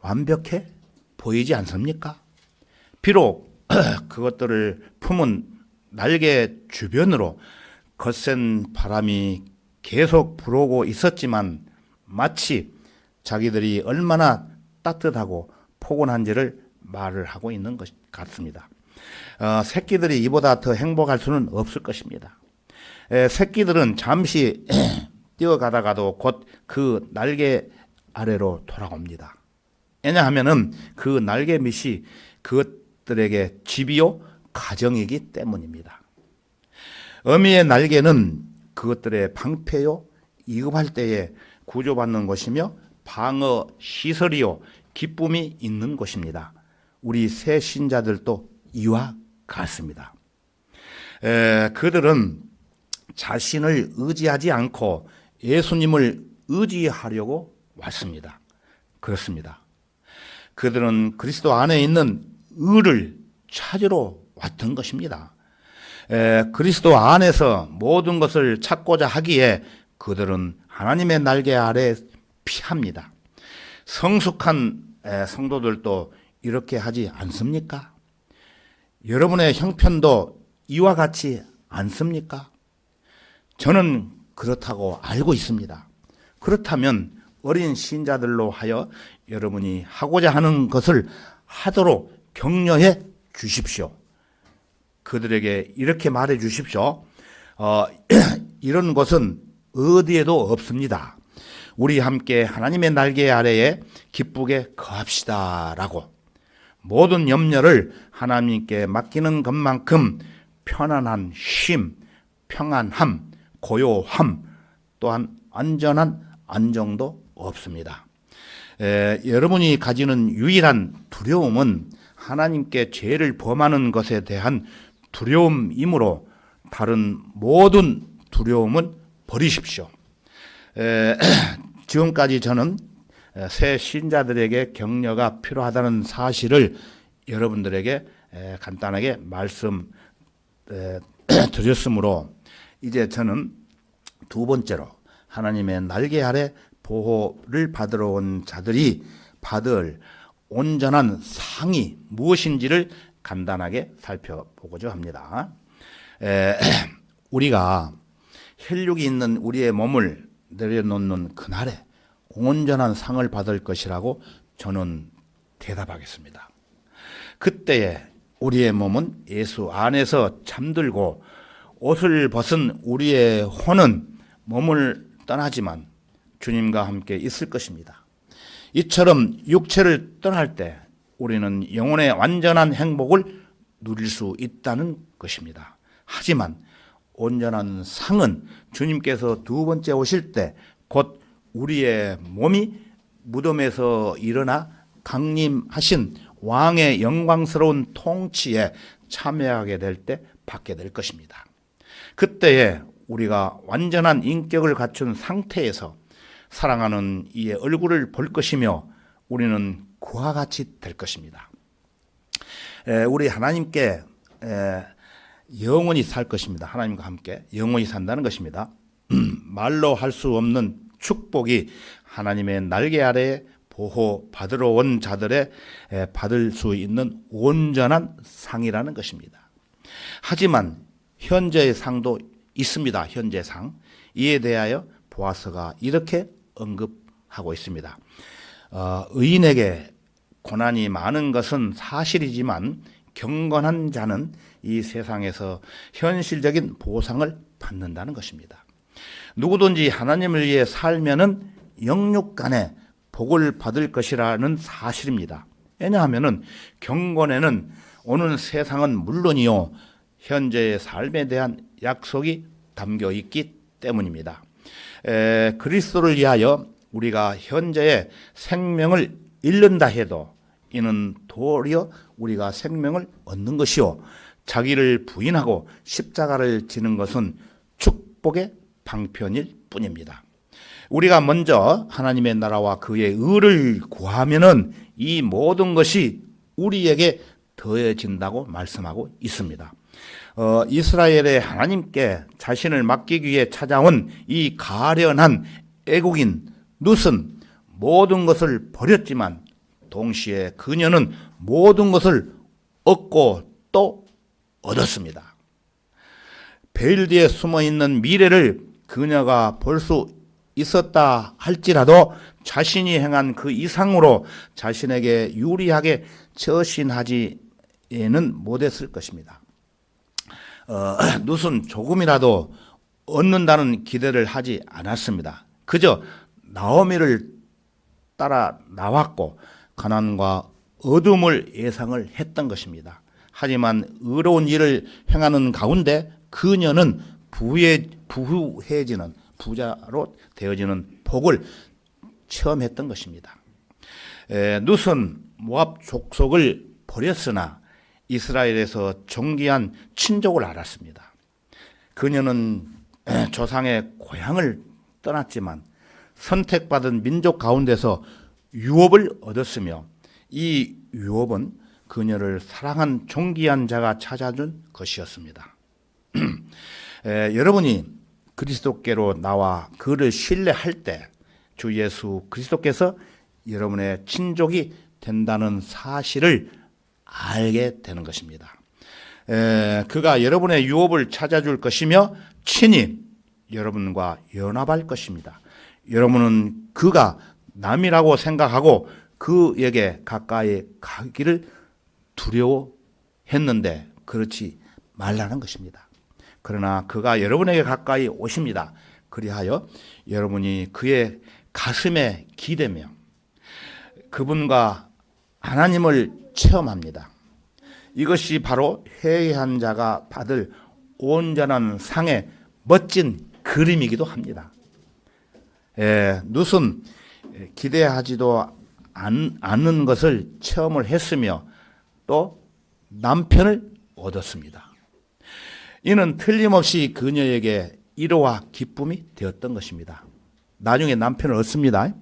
완벽해 보이지 않습니까? 비록 그것들을 품은 날개 주변으로 거센 바람이 계속 불어오고 있었지만 마치 자기들이 얼마나 따뜻하고 포근한지를 말을 하고 있는 것 같습니다. 새끼들이 이보다 더 행복할 수는 없을 것입니다. 새끼들은 잠시 뛰어가다가도 곧 그 날개 아래로 돌아옵니다. 왜냐하면은 그 날개 밑이 그것들에게 집이요 가정이기 때문입니다. 어미의 날개는 그것들의 방패요 위급할 때에 구조받는 것이며 방어 시설이요 기쁨이 있는 곳입니다. 우리 새 신자들도 이와 같습니다. 그들은 자신을 의지하지 않고 예수님을 의지하려고 왔습니다. 그렇습니다. 그들은 그리스도 안에 있는 의를 찾으러 왔던 것입니다. 그리스도 안에서 모든 것을 찾고자 하기에 그들은 하나님의 날개 아래 피합니다. 성숙한 성도들도 이렇게 하지 않습니까? 여러분의 형편도 이와 같지 않습니까? 저는 그렇다고 알고 있습니다. 그렇다면 어린 신자들로 하여 여러분이 하고자 하는 것을 하도록 격려해 주십시오. 그들에게 이렇게 말해 주십시오. 이런 것은 어디에도 없습니다. 우리 함께 하나님의 날개 아래에 기쁘게 거합시다 라고 모든 염려를 하나님께 맡기는 것만큼 편안한 쉼, 평안함, 고요함 또한 안전한 안정도 없습니다. 여러분이 가지는 유일한 두려움은 하나님께 죄를 범하는 것에 대한 두려움이므로 다른 모든 두려움은 버리십시오. 지금까지 저는 새 신자들에게 격려가 필요하다는 사실을 여러분들에게 간단하게 말씀 드렸으므로 이제 저는 두 번째로 하나님의 날개 아래 보호를 받으러 온 자들이 받을 온전한 상이 무엇인지를 간단하게 살펴보고자 합니다. 우리가 혈육이 있는 우리의 몸을 내려놓는 그날에 온전한 상을 받을 것이라고 저는 대답하겠습니다. 그때에 우리의 몸은 예수 안에서 잠들고 옷을 벗은 우리의 혼은 몸을 떠나지만 주님과 함께 있을 것입니다. 이처럼 육체를 떠날 때 우리는 영혼의 완전한 행복을 누릴 수 있다는 것입니다. 하지만 온전한 상은 주님께서 두 번째 오실 때 곧 우리의 몸이 무덤에서 일어나 강림하신 왕의 영광스러운 통치에 참여하게 될 때 받게 될 것입니다. 그때에 우리가 완전한 인격을 갖춘 상태에서 사랑하는 이의 얼굴을 볼 것이며 우리는 그와 같이 될 것입니다. 우리 하나님께 영원히 살 것입니다. 하나님과 함께 영원히 산다는 것입니다. 말로 할 수 없는 축복이 하나님의 날개 아래에 보호받으러 온 자들의 받을 수 있는 온전한 상이라는 것입니다. 하지만 현재의 상도 있습니다. 현재 상. 이에 대하여 보아서가 이렇게 언급하고 있습니다. 의인에게 고난이 많은 것은 사실이지만 경건한 자는 이 세상에서 현실적인 보상을 받는다는 것입니다. 누구든지 하나님을 위해 살면은 영육간에 복을 받을 것이라는 사실입니다. 왜냐하면은 경건에는 오는 세상은 물론이요 현재의 삶에 대한 약속이 담겨 있기 때문입니다. 그리스도를 위하여 우리가 현재의 생명을 잃는다 해도 이는 도리어 우리가 생명을 얻는 것이요 자기를 부인하고 십자가를 지는 것은 축복의 방편일 뿐입니다. 우리가 먼저 하나님의 나라와 그의 의를 구하면은 이 모든 것이 우리에게 더해진다고 말씀하고 있습니다. 이스라엘의 하나님께 자신을 맡기기 위해 찾아온 이 가련한 애국인 룻은 모든 것을 버렸지만 동시에 그녀는 모든 것을 얻고 또 얻었습니다. 베일 뒤에 숨어있는 미래를 그녀가 볼 수 있었다 할지라도 자신이 행한 그 이상으로 자신에게 유리하게 처신하지는 못했을 것입니다. 룻은 조금이라도 얻는다는 기대를 하지 않았습니다. 그저 나오미를 따라 나왔고 가난과 어둠을 예상을 했던 것입니다. 하지만 의로운 일을 행하는 가운데 그녀는 부유해지는 부자로 되어지는 복을 체험했던 것입니다. 룻은 모압 족속을 버렸으나 이스라엘에서 정귀한 친족을 알았습니다. 그녀는 조상의 고향을 떠났지만 선택받은 민족 가운데서 유업을 얻었으며 이 유업은 그녀를 사랑한 존귀한 자가 찾아준 것이었습니다. 여러분이 그리스도께로 나와 그를 신뢰할 때 주 예수 그리스도께서 여러분의 친족이 된다는 사실을 알게 되는 것입니다. 그가 여러분의 유업을 찾아줄 것이며 친히 여러분과 연합할 것입니다. 여러분은 그가 남이라고 생각하고 그에게 가까이 가기를 두려워했는데 그렇지 말라는 것입니다. 그러나 그가 여러분에게 가까이 오십니다. 그리하여 여러분이 그의 가슴에 기대며 그분과 하나님을 체험합니다. 이것이 바로 회개한 자가 받을 온전한 상의 멋진 그림이기도 합니다. 룻은 기대하지도 않는 것을 체험을 했으며 또 남편을 얻었습니다. 이는 틀림없이 그녀에게 위로와 기쁨이 되었던 것입니다. 나중에 남편을 얻습니다.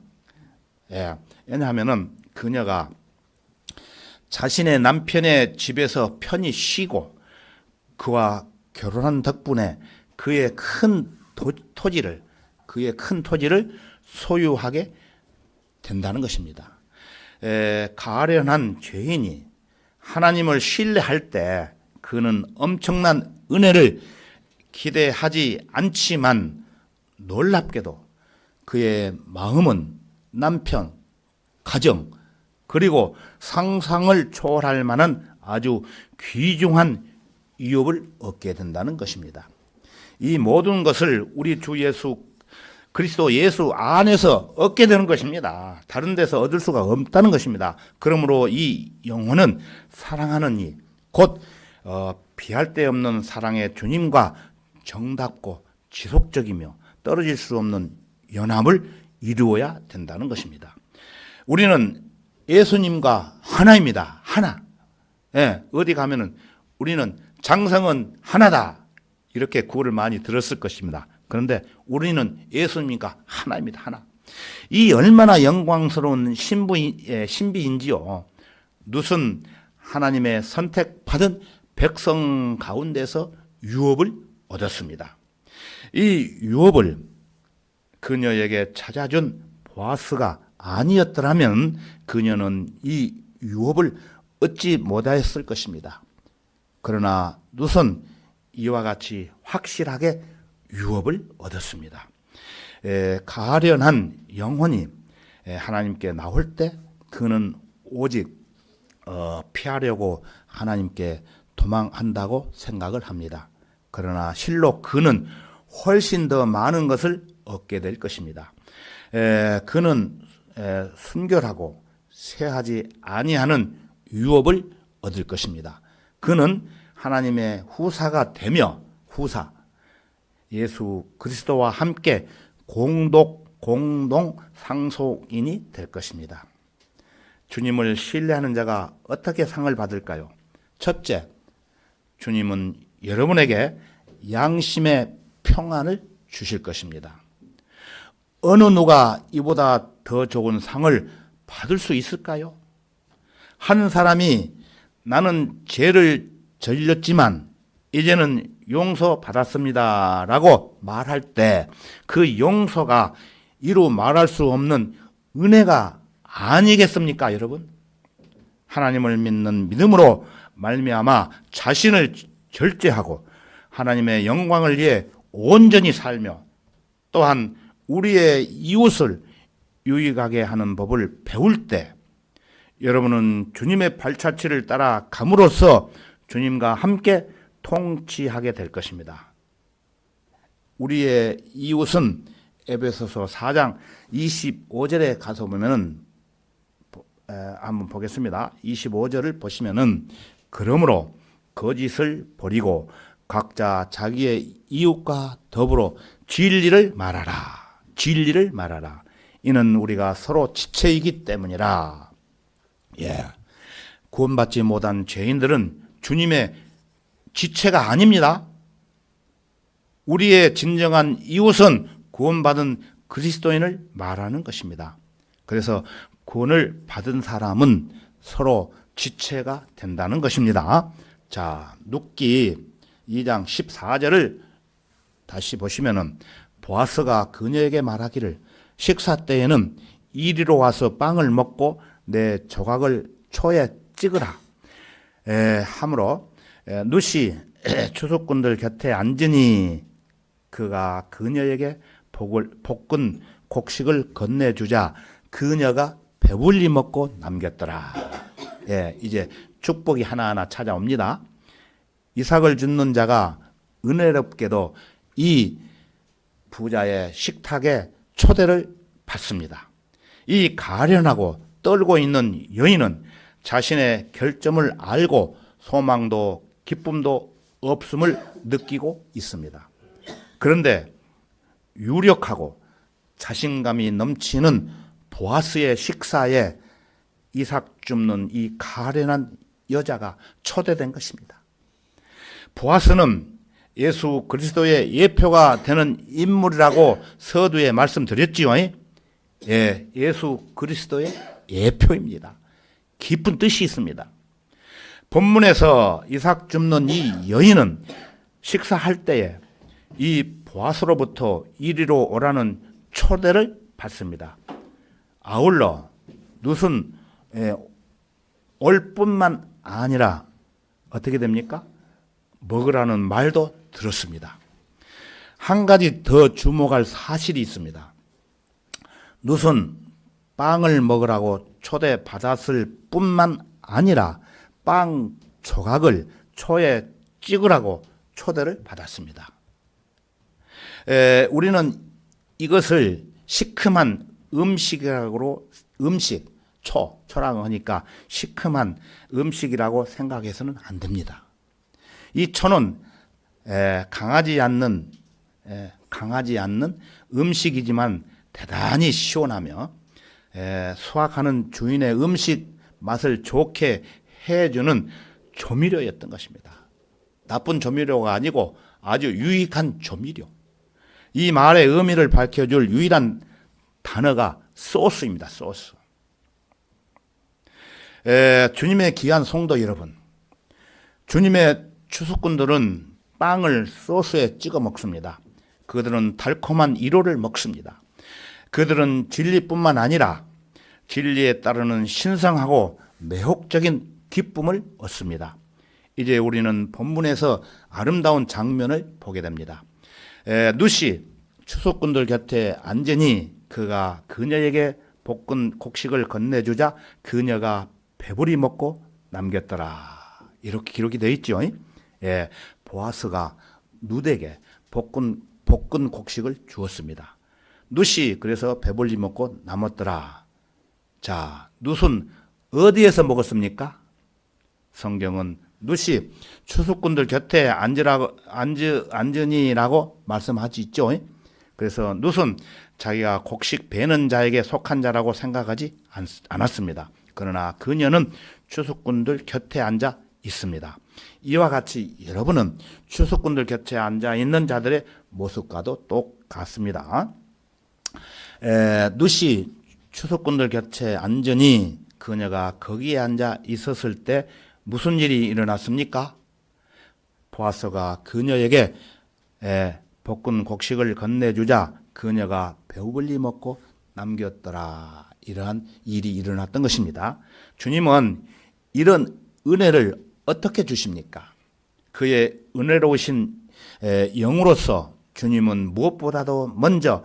왜냐하면 그녀가 자신의 남편의 집에서 편히 쉬고 그와 결혼한 덕분에 그의 큰 토지를 소유하게 된다는 것입니다. 가련한 죄인이 하나님을 신뢰할 때 그는 엄청난 은혜를 기대하지 않지만 놀랍게도 그의 마음은 남편, 가정, 그리고 상상을 초월할 만한 아주 귀중한 유업을 얻게 된다는 것입니다. 이 모든 것을 우리 주 예수 그리스도 예수 안에서 얻게 되는 것입니다. 다른 데서 얻을 수가 없다는 것입니다. 그러므로 이 영혼은 사랑하는 이, 곧 비할 데 없는 사랑의 주님과 정답고 지속적이며 떨어질 수 없는 연합을 이루어야 된다는 것입니다. 우리는 예수님과 하나입니다. 하나. 어디 가면은 우리는 장성은 하나다. 이렇게 구호를 많이 들었을 것입니다. 그런데 우리는 예수님과 하나입니다. 하나. 이 얼마나 영광스러운 신비인지요. 룻은 하나님의 선택받은 백성 가운데서 유업을 얻었습니다. 이 유업을 그녀에게 찾아준 보아스가 아니었더라면 그녀는 이 유업을 얻지 못하였을 것입니다. 그러나 룻은 이와 같이 확실하게 유업을 얻었습니다. 가련한 영혼이 하나님께 나올 때 그는 오직 피하려고 하나님께 도망한다고 생각을 합니다. 그러나 실로 그는 훨씬 더 많은 것을 얻게 될 것입니다. 그는 순결하고 쇠하지 아니하는 유업을 얻을 것입니다. 그는 하나님의 후사가 되며 예수 그리스도와 함께 공동 상속인이 될 것입니다. 주님을 신뢰하는 자가 어떻게 상을 받을까요? 첫째, 주님은 여러분에게 양심의 평안을 주실 것입니다. 어느 누가 이보다 더 좋은 상을 받을 수 있을까요? 한 사람이 나는 죄를 저질렀지만 이제는 용서받았습니다 라고 말할 때 그 용서가 이루 말할 수 없는 은혜가 아니겠습니까, 여러분? 하나님을 믿는 믿음으로 말미암아 자신을 절제하고 하나님의 영광을 위해 온전히 살며 또한 우리의 이웃을 유익하게 하는 법을 배울 때 여러분은 주님의 발자취를 따라 감으로써 주님과 함께 통치하게 될 것입니다. 우리의 이웃은 에베소서 4장 25절에 가서 보면은 한번 보겠습니다. 25절을 보시면은 그러므로 거짓을 버리고 각자 자기의 이웃과 더불어 진리를 말하라. 진리를 말하라. 이는 우리가 서로 지체이기 때문이라. 구원받지 못한 죄인들은 주님의 지체가 아닙니다. 우리의 진정한 이웃은 구원받은 그리스도인을 말하는 것입니다. 그래서 구원을 받은 사람은 서로 지체가 된다는 것입니다. 자, 룻기 2장 14절을 다시 보시면은 보아스가 그녀에게 말하기를 식사 때에는 이리로 와서 빵을 먹고 내 조각을 초에 찍으라. 하므로 룻이 추수꾼들 곁에 앉으니 그가 그녀에게 볶은 곡식을 건네주자 그녀가 배불리 먹고 남겼더라. 이제 축복이 하나하나 찾아옵니다. 이삭을 줍는 자가 은혜롭게도 이 부자의 식탁에 초대를 받습니다. 이 가련하고 떨고 있는 여인은 자신의 결점을 알고 소망도 기쁨도 없음을 느끼고 있습니다. 그런데 유력하고 자신감이 넘치는 보아스의 식사에 이삭 줍는 이 가련한 여자가 초대된 것입니다. 보아스는 예수 그리스도의 예표가 되는 인물이라고 서두에 말씀드렸지요. 예수 그리스도의 예표입니다. 깊은 뜻이 있습니다. 본문에서 이삭 줍는 이 여인은 식사할 때에 이 보아스로부터 이리로 오라는 초대를 받습니다. 아울러 룻은 올 뿐만 아니라 어떻게 됩니까? 먹으라는 말도 들었습니다. 한 가지 더 주목할 사실이 있습니다. 룻은 빵을 먹으라고 초대받았을 뿐만 아니라 빵 조각을 초에 찍으라고 초대를 받았습니다. 우리는 이것을 시큼한 음식이라고 초라고 하니까 시큼한 음식이라고 생각해서는 안 됩니다. 이 초는 강하지 않는 음식이지만 대단히 시원하며 수확하는 주인의 음식 맛을 좋게 해주는 조미료였던 것입니다. 나쁜 조미료가 아니고 아주 유익한 조미료. 이 말의 의미를 밝혀줄 유일한 단어가 소스입니다. 소스. 주님의 귀한 성도 여러분, 주님의 추수꾼들은 빵을 소스에 찍어 먹습니다. 그들은 달콤한 위로를 먹습니다. 그들은 진리뿐만 아니라 진리에 따르는 신성하고 매혹적인 기쁨을 얻습니다. 이제 우리는 본문에서 아름다운 장면을 보게 됩니다. 룻이 추수꾼들 곁에 앉으니 그가 그녀에게 볶은 곡식을 건네주자 그녀가 배불리 먹고 남겼더라. 이렇게 기록이 되어 있죠. 보아스가 룻에게 볶은 곡식을 주었습니다. 룻이 그래서 배불리 먹고 남았더라. 자, 룻은 어디에서 먹었습니까? 성경은 룻이 추수꾼들 곁에 앉으니라고 말씀하지 있죠. 그래서 룻은 자기가 곡식 베는 자에게 속한 자라고 생각하지 않았습니다. 그러나 그녀는 추수꾼들 곁에 앉아 있습니다. 이와 같이 여러분은 추수꾼들 곁에 앉아 있는 자들의 모습과도 똑같습니다. 룻이 추수꾼들 곁에 앉으니 그녀가 거기에 앉아 있었을 때 무슨 일이 일어났습니까? 보아스가 그녀에게 볶은 곡식을 건네주자 그녀가 배불리 먹고 남겼더라. 이러한 일이 일어났던 것입니다. 주님은 이런 은혜를 어떻게 주십니까? 그의 은혜로우신 영으로서 주님은 무엇보다도 먼저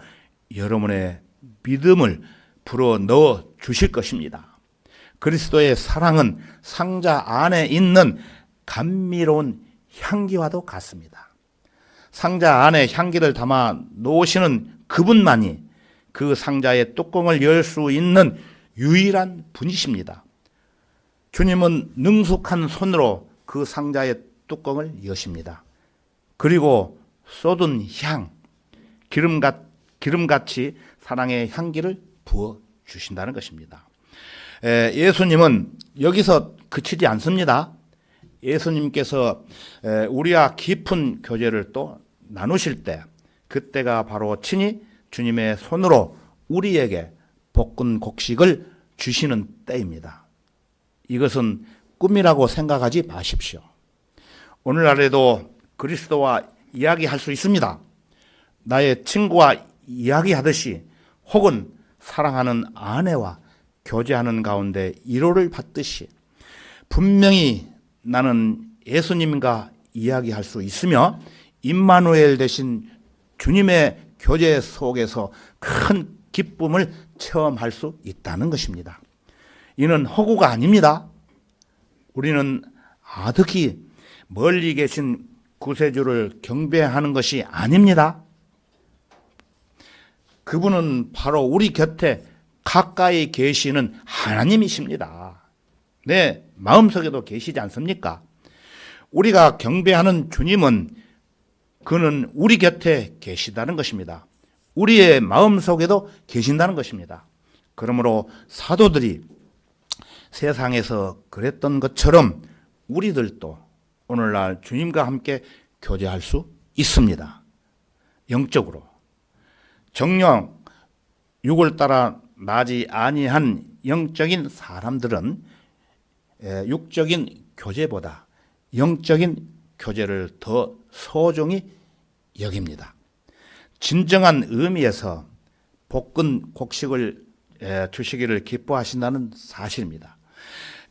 여러분의 믿음을 불어넣어 주실 것입니다. 그리스도의 사랑은 상자 안에 있는 감미로운 향기와도 같습니다. 상자 안에 향기를 담아 놓으시는 그분만이 그 상자의 뚜껑을 열 수 있는 유일한 분이십니다. 주님은 능숙한 손으로 그 상자의 뚜껑을 여십니다. 그리고 쏟은 향, 기름같이 사랑의 향기를 부어주신다는 것입니다. 예수님은 여기서 그치지 않습니다. 예수님께서 우리와 깊은 교제를 또 나누실 때 그때가 바로 친히 주님의 손으로 우리에게 볶은 곡식을 주시는 때입니다. 이것은 꿈이라고 생각하지 마십시오. 오늘날에도 그리스도와 이야기할 수 있습니다. 나의 친구와 이야기하듯이 혹은 사랑하는 아내와 교제하는 가운데 위로를 받듯이 분명히 나는 예수님과 이야기할 수 있으며 임마누엘 되신 주님의 교제 속에서 큰 기쁨을 체험할 수 있다는 것입니다. 이는 허구가 아닙니다. 우리는 아득히 멀리 계신 구세주를 경배하는 것이 아닙니다. 그분은 바로 우리 곁에 가까이 계시는 하나님이십니다. 내 마음속에도 계시지 않습니까? 우리가 경배하는 주님은 그는 우리 곁에 계시다는 것입니다. 우리의 마음속에도 계신다는 것입니다. 그러므로 사도들이 세상에서 그랬던 것처럼 우리들도 오늘날 주님과 함께 교제할 수 있습니다. 영적으로. 정령 육을 따라 나지 아니한 영적인 사람들은 육적인 교제보다 영적인 교제를 더 소중히 여깁니다. 진정한 의미에서 볶은 곡식을 주시기를 기뻐하신다는 사실입니다.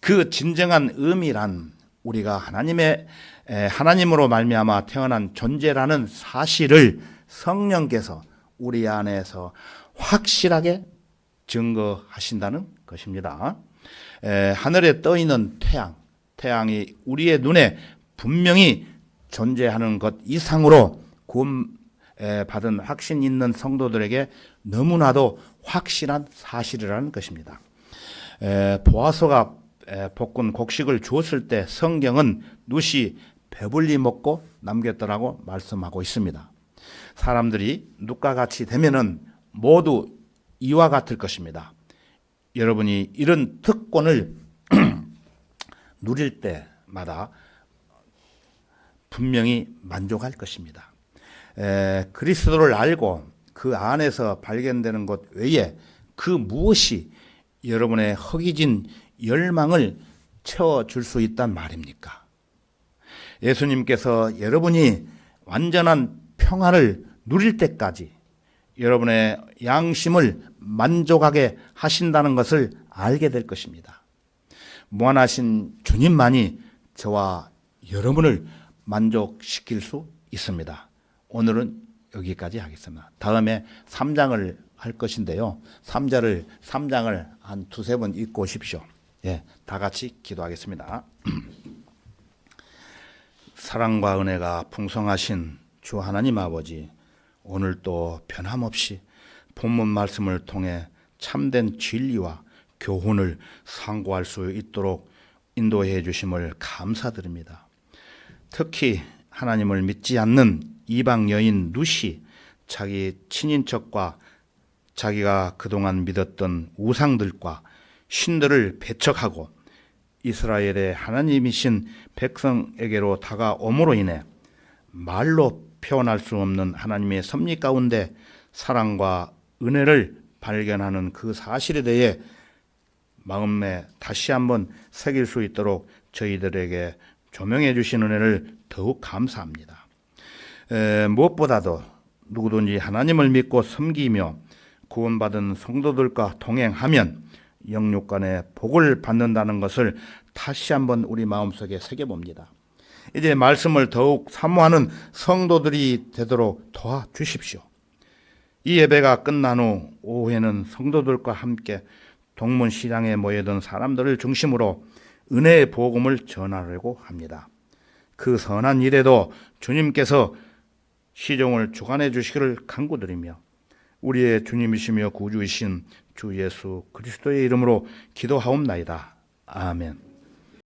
그 진정한 의미란 우리가 하나님으로 말미암아 태어난 존재라는 사실을 성령께서 우리 안에서 확실하게 증거하신다는 것입니다. 하늘에 떠 있는 태양이 우리의 눈에 분명히 존재하는 것 이상으로 구원 받은 확신 있는 성도들에게 너무나도 확실한 사실이라는 것입니다. 보아스가 볶은 곡식을 주었을 때 성경은 룻이 배불리 먹고 남겼더라고 말씀하고 있습니다. 사람들이 룻과 같이 되면은 모두 이와 같을 것입니다. 여러분이 이런 특권을 누릴 때마다 분명히 만족할 것입니다. 그리스도를 알고 그 안에서 발견되는 것 외에 그 무엇이 여러분의 허기진 열망을 채워줄 수 있단 말입니까? 예수님께서 여러분이 완전한 평화를 누릴 때까지 여러분의 양심을 만족하게 하신다는 것을 알게 될 것입니다. 무한하신 주님만이 저와 여러분을 만족시킬 수 있습니다. 오늘은 여기까지 하겠습니다. 다음에 3장을 할 것인데요. 3장을 한 두세 번 읽고 오십시오. 다 같이 기도하겠습니다. 사랑과 은혜가 풍성하신 주 하나님 아버지, 오늘도 변함없이 본문 말씀을 통해 참된 진리와 교훈을 상고할 수 있도록 인도해 주심을 감사드립니다. 특히 하나님을 믿지 않는 이방 여인 룻이 자기 친인척과 자기가 그동안 믿었던 우상들과 신들을 배척하고 이스라엘의 하나님이신 백성에게로 다가옴으로 인해 말로 표현할 수 없는 하나님의 섭리 가운데 사랑과 은혜를 발견하는 그 사실에 대해 마음에 다시 한번 새길 수 있도록 저희들에게 조명해 주신 은혜를 더욱 감사합니다. 무엇보다도 누구든지 하나님을 믿고 섬기며 구원받은 성도들과 동행하면 영육 간의 복을 받는다는 것을 다시 한번 우리 마음속에 새겨봅니다. 이제 말씀을 더욱 사모하는 성도들이 되도록 도와주십시오. 이 예배가 끝난 후 오후에는 성도들과 함께 동문시장에 모여든 사람들을 중심으로 은혜의 복음을 전하려고 합니다. 그 선한 일에도 주님께서 시종을 주관해 주시기를 간구드리며 우리의 주님이시며 구주이신 주 예수 그리스도의 이름으로 기도하옵나이다. 아멘.